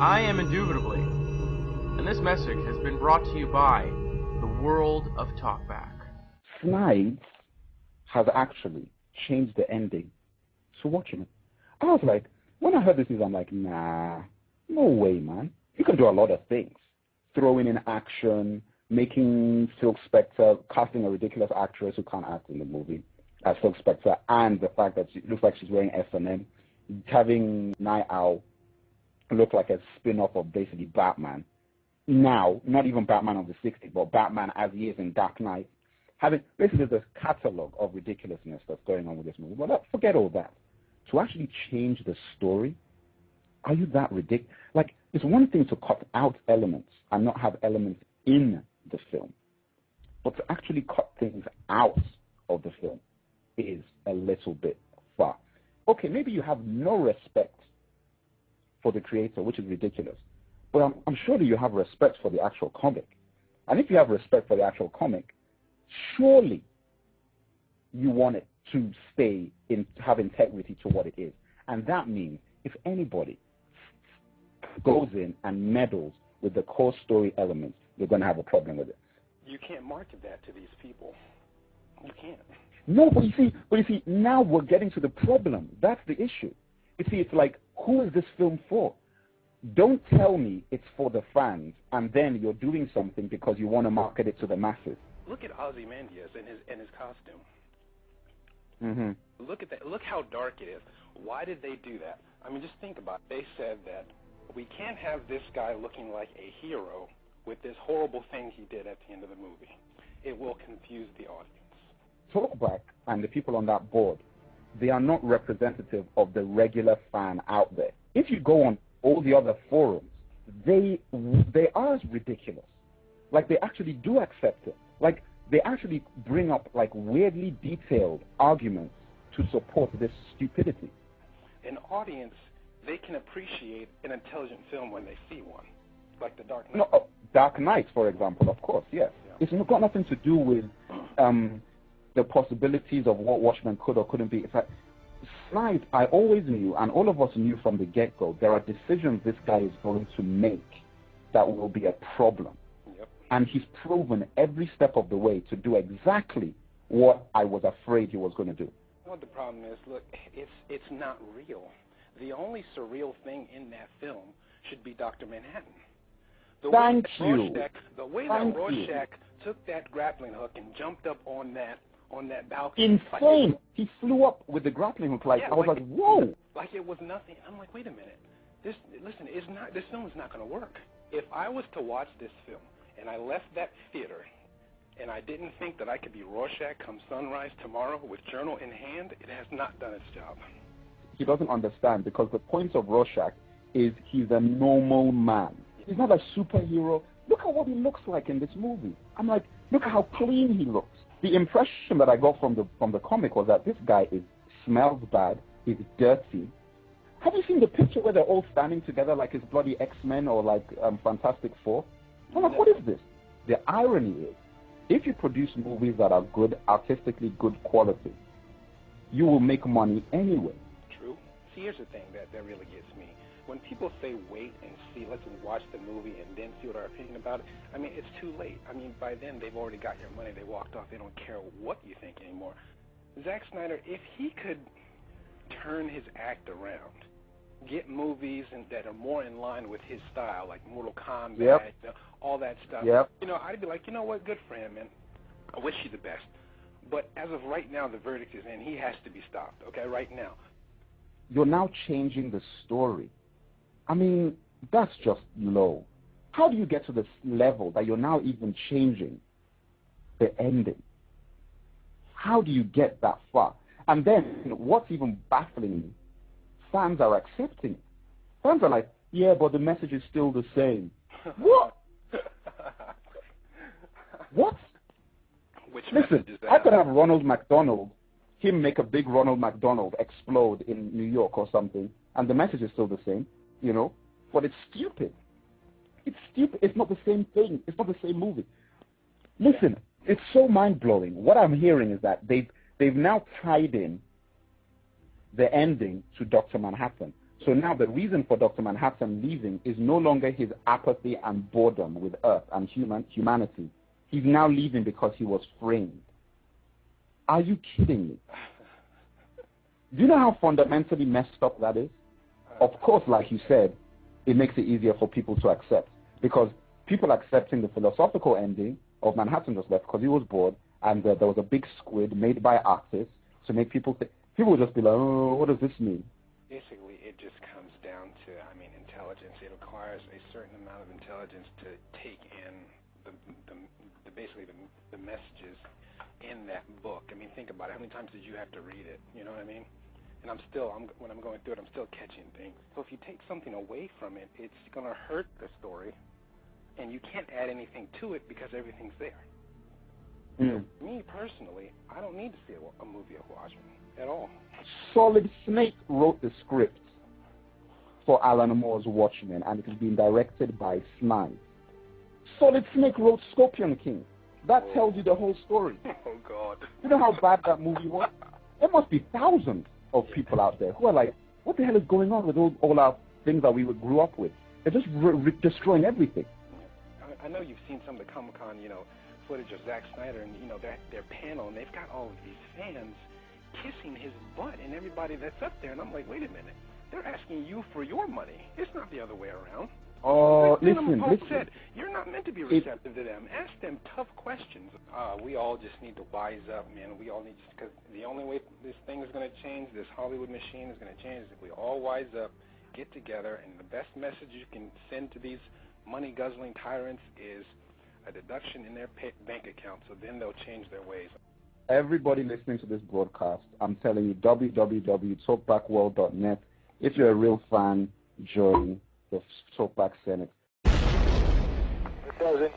I am Indubitably, and this message has been brought to you by the world of Talkback. Snides has actually changed the ending to Watchmen. I was like, when I heard this news, I'm like, nah, no way, man. You can do a lot of things. Throwing in action, making Silk Spectre, casting a ridiculous actress who can't act in the movie as Silk Spectre, and the fact that it looks like she's wearing S&M, having Night Owl look like a spin-off of basically Batman. Now, not even Batman of the 60s, but Batman as he is in Dark Knight. Having basically this catalog of ridiculousness that's going on with this movie. But forget all that. To actually change the story, are you that ridiculous? Like, it's one thing to cut out elements and not have elements in the film. But to actually cut things out of the film is a little bit far. Okay, maybe you have no respect for the creator, which is ridiculous. But I'm sure that you have respect for the actual comic. And if you have respect for the actual comic, surely you want it to have integrity to what it is. And that means if anybody goes in and meddles with the core story elements, you're going to have a problem with it. You can't market that to these people. You can't. No, but you see, now we're getting to the problem. That's the issue. You see, it's like, who is this film for? Don't tell me it's for the fans, and then you're doing something because you want to market it to the masses. Look at Ozymandias and his costume. Mm-hmm. Look at that. Look how dark it is. Why did they do that? I mean, just think about it. They said that we can't have this guy looking like a hero with this horrible thing he did at the end of the movie. It will confuse the audience. Talkback and the people on that board, they are not representative of the regular fan out there. If you go on all the other forums, they are ridiculous. Like, they actually do accept it. Like, they actually bring up, like, weirdly detailed arguments to support this stupidity. An audience, they can appreciate an intelligent film when they see one, like The Dark Knight. No, Dark Knight, for example, of course, yes. Yeah. It's got nothing to do with the possibilities of what Watchmen could or couldn't be. It's like, Snides, I always knew, and all of us knew from the get-go, there are decisions this guy is going to make that will be a problem. Yep. And he's proven every step of the way to do exactly what I was afraid he was going to do. You know what the problem is? Look, it's not real. The only surreal thing in that film should be Dr. Manhattan. Thank you. The way that Rorschach took that grappling hook and jumped up on that balcony. Insane. Like he flew up with the grappling hook. I was like, whoa. Like it was nothing. I'm like, wait a minute. This film is not going to work. If I was to watch this film and I left that theater and I didn't think that I could be Rorschach come sunrise tomorrow with journal in hand, it has not done its job. He doesn't understand, because the point of Rorschach is he's a normal man. He's not a superhero. Look at what he looks like in this movie. I'm like, look at how clean he looks. The impression that I got from the comic was that this guy smells bad, he's dirty. Have you seen the picture where they're all standing together like it's bloody X-Men or like Fantastic Four? I'm like, what is this? The irony is, if you produce movies that are good, artistically good quality, you will make money anyway. True. See, here's the thing that really gets me. When people say wait and see, let's watch the movie and then see what our opinion about it, I mean, it's too late. I mean, by then they've already got your money. They walked off. They don't care what you think anymore. Zack Snyder, if he could turn his act around, get movies that are more in line with his style, like Mortal Kombat, all that stuff, I'd be like, you know what, good for him, man. I wish you the best. But as of right now, the verdict is in. He has to be stopped, okay, right now. You're now changing the story. I mean, that's just low. How do you get to this level that you're now even changing the ending? How do you get that far? And then, what's even baffling me, fans are accepting it. Fans are like, yeah, but the message is still the same. What? What? Listen, I could have Ronald McDonald, him make a big Ronald McDonald explode in New York or something, and the message is still the same. But it's stupid. It's stupid. It's not the same thing. It's not the same movie. Listen, it's so mind-blowing. What I'm hearing is that they've now tied in the ending to Dr. Manhattan. So now the reason for Dr. Manhattan leaving is no longer his apathy and boredom with Earth and humanity. He's now leaving because he was framed. Are you kidding me? Do you know how fundamentally messed up that is? Of course, like you said, it makes it easier for people to accept. Because people accepting the philosophical ending of Manhattan just left because he was bored, and there was a big squid made by artists to make people think. People would just be like, oh, what does this mean? Basically, it just comes down to, intelligence. It requires a certain amount of intelligence to take in basically the messages in that book. Think about it. How many times did you have to read it? You know what I mean? And when I'm going through it, I'm still catching things. So if you take something away from it, it's going to hurt the story, and you can't add anything to it because everything's there. Mm. So me personally, I don't need to see a movie of Watchmen at all. Solid Snake wrote the script for Alan Moore's Watchmen, and it is being directed by Snides. Solid Snake wrote Scorpion King. That tells you the whole story. Oh, God. You know how bad that movie was? There must be thousands of people out there who are like, what the hell is going on with all our things that we grew up with? They're just destroying everything. I know you've seen some of the Comic-Con, footage of Zack Snyder and, their panel, and they've got all of these fans kissing his butt and everybody that's up there. And I'm like, wait a minute. They're asking you for your money. It's not the other way around. Oh, listen. Said, you're not meant to be receptive to them. Ask them tough questions. We all just need to wise up, man. We all need to, because the only way this thing is going to change, this Hollywood machine is going to change, is if we all wise up, get together, and the best message you can send to these money-guzzling tyrants is a deduction in their bank account, so then they'll change their ways. Everybody listening to this broadcast, I'm telling you, www.talkbackworld.net. If you're a real fan, join the Talkback Senate. It doesn't.